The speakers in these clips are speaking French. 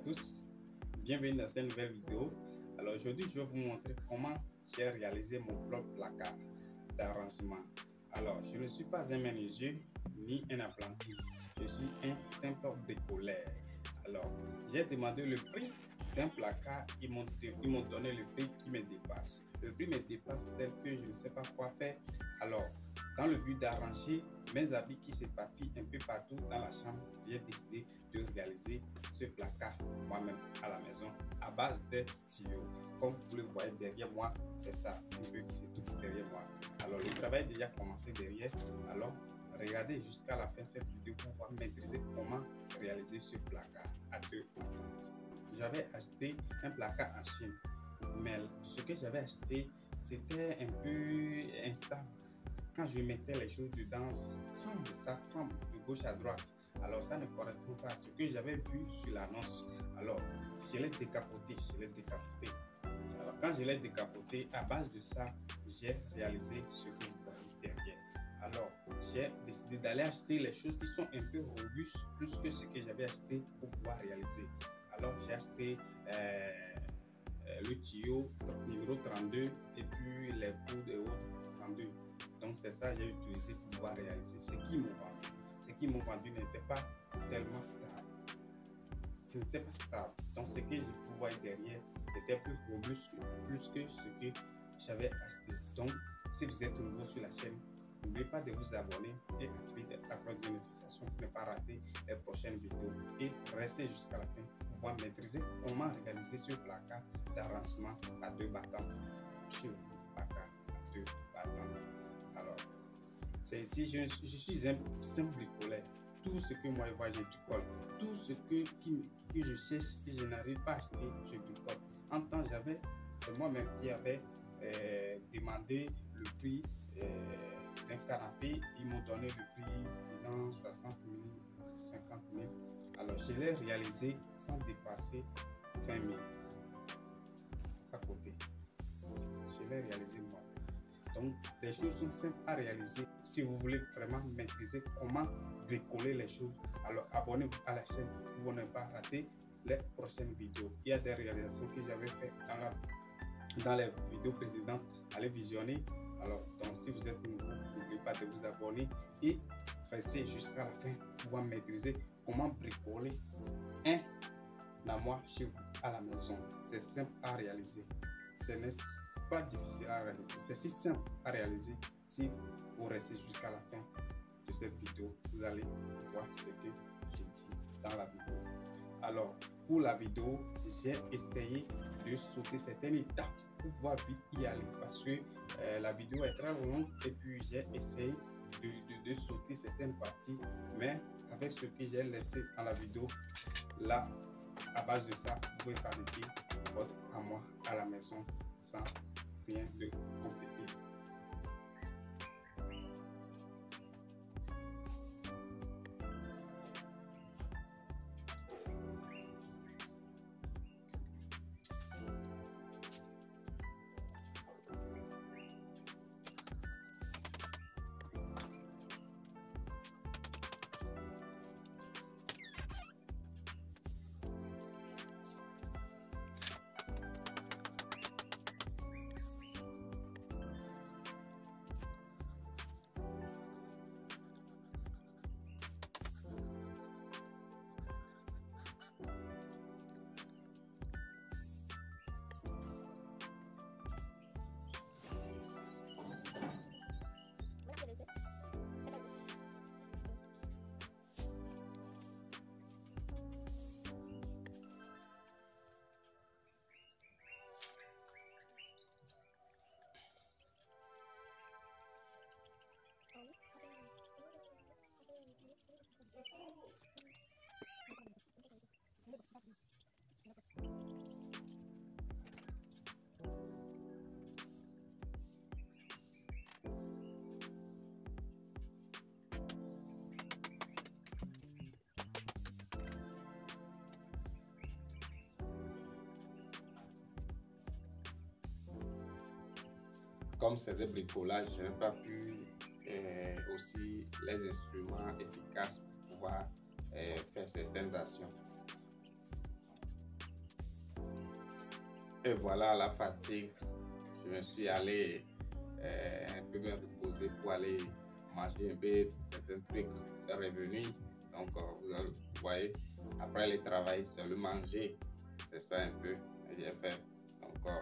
tous, bienvenue dans cette nouvelle vidéo. Alors aujourd'hui je vais vous montrer comment j'ai réalisé mon propre placard d'arrangement. Alors je ne suis pas un menuisier ni un apprenti, je suis un simple bricoleur. Alors j'ai demandé le prix d'un placard, ils m'ont donné le prix qui me dépasse. Le prix me dépasse tel que je ne sais pas quoi faire. Alors dans le but d'arranger mes habits qui s'éparpillent un peu partout dans la chambre, j'ai décidé de réaliser ce placard moi-même à la maison à base de tuyaux. Comme vous le voyez derrière moi, c'est ça un peu qui se trouve derrière moi. Alors le travail est déjà commencé derrière. Alors regardez jusqu'à la fin de cette vidéo pour pouvoir maîtriser comment réaliser ce placard à deux patentes. J'avais acheté un placard en Chine, mais ce que j'avais acheté, c'était un peu instable. Quand je mettais les choses dedans, ça tremble de gauche à droite. Alors ça ne correspond pas à ce que j'avais vu sur l'annonce. Alors je l'ai décapoté, Alors quand je l'ai décapoté, à base de ça, j'ai réalisé ce que vous voyez derrière. Alors j'ai décidé d'aller acheter les choses qui sont un peu robustes, plus que ce que j'avais acheté pour pouvoir réaliser. Alors j'ai acheté le tuyau numéro 32 et puis les coudes et autres 32. Donc c'est ça que j'ai utilisé pour pouvoir réaliser ce qu'ils m'ont vendu. Ce qu'ils m'ont vendu n'était pas tellement stable. Ce n'était pas stable. Donc ce que je voyais derrière était plus robuste, plus que ce que j'avais acheté. Donc si vous êtes nouveau sur la chaîne, n'oubliez pas de vous abonner et activer la cloche de notification pour ne pas rater les prochaines vidéos. Et restez jusqu'à la fin pour pouvoir maîtriser comment réaliser ce placard d'arrangement à deux battantes chez vous. Placard à deux battantes. Alors, c'est ici, je suis un simple bricoleur. Tout ce que moi je vois, je bricole. Tout ce que je cherche et je n'arrive pas à acheter, je bricole. En temps, c'est moi-même qui avais demandé le prix d'un canapé. Ils m'ont donné le prix, disons 60 000, 50 000. Alors, je l'ai réalisé sans dépasser 20 000 à côté. Je l'ai réalisé moi. Donc, les choses sont simples à réaliser. Si vous voulez vraiment maîtriser comment bricoler les choses, alors abonnez-vous à la chaîne pour ne pas rater les prochaines vidéos. Il y a des réalisations que j'avais faites dans les vidéos précédentes. Allez visionner. Alors, donc, si vous êtes nouveau, n'oubliez pas de vous abonner et restez jusqu'à la fin pour pouvoir maîtriser comment bricoler un armoire chez vous à la maison. C'est simple à réaliser. Ce n'est pas difficile à réaliser. C'est si simple à réaliser. Si vous restez jusqu'à la fin de cette vidéo, vous allez voir ce que je dis dans la vidéo. Alors, pour la vidéo, j'ai essayé de sauter certaines étapes pour pouvoir vite y aller parce que la vidéo est très longue et puis j'ai essayé de sauter certaines parties, mais avec ce que j'ai laissé dans la vidéo, là, à base de ça, vous pouvez fabriquer votre armoire à la maison sans rien de compliqué. Comme c'est des bricolages, je n'ai pas pu aussi les instruments efficaces pour pouvoir faire certaines actions. Et voilà la fatigue. Je me suis allé un peu me reposer pour aller manger un peu certains trucs revenu. Donc vous voyez, après le travail, c'est le manger. C'est ça un peu que j'ai fait. Donc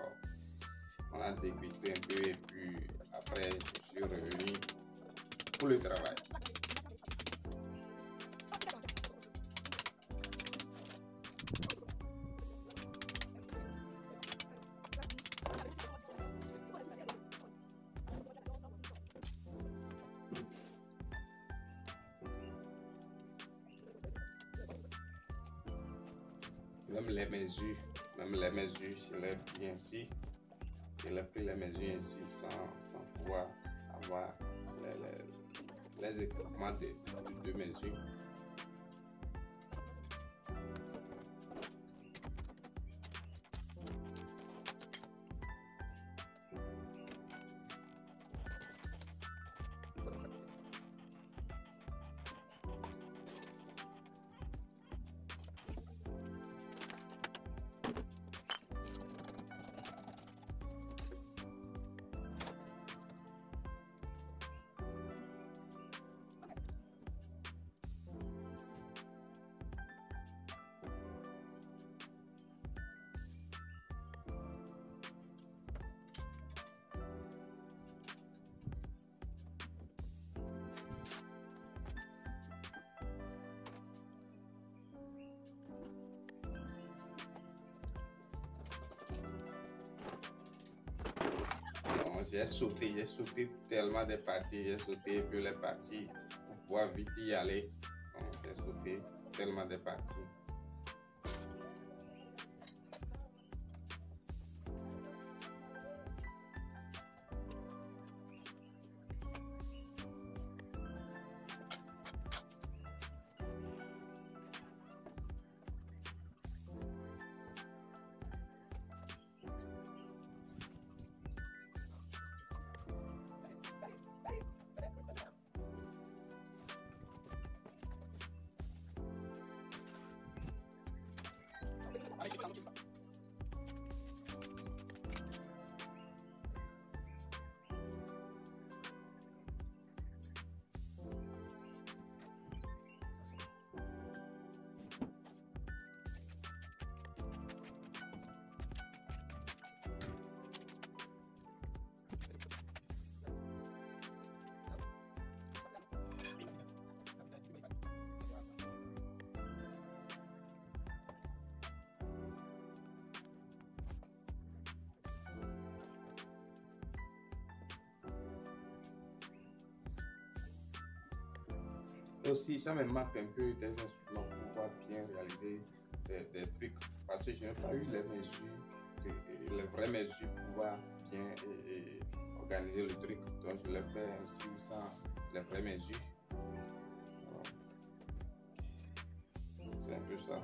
on a dégusté un peu et puis après je suis revenu pour le travail. Même les mesures, je l'ai pris ainsi. Je l'ai pris les mesures ainsi sans pouvoir avoir les équipements de mesure. J'ai sauté tellement des parties, j'ai sauté un peu les parties pour pouvoir vite y aller. J'ai sauté tellement des parties. Aussi, ça me manque un peu des instruments pour pouvoir bien réaliser des trucs parce que je n'ai pas eu les mesures, les vraies mesures pour pouvoir bien organiser le truc. Donc, je l'ai fait ainsi sans les vraies mesures. C'est un peu ça.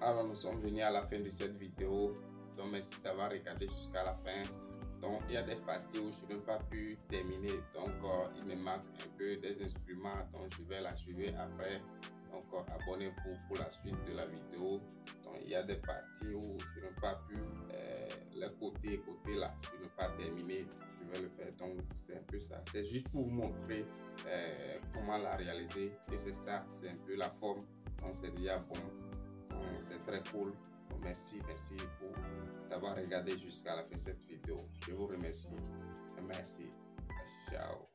Alors nous sommes venus à la fin de cette vidéo. Donc merci d'avoir regardé jusqu'à la fin. y a des parties où je n'ai pas pu terminer, donc il me manque un peu des instruments, donc je vais la suivre après. Donc abonnez-vous pour la suite de la vidéo. Donc il y a des parties où je n'ai pas pu, le côté là, je n'ai pas terminé, je vais le faire. Donc c'est un peu ça, c'est juste pour vous montrer comment la réaliser, et c'est ça, c'est un peu la forme. Donc c'est déjà bon, c'est très cool. Donc, merci pour d'avoir regardé jusqu'à la fin de cette vidéo. Je vous remercie. Merci. Ciao.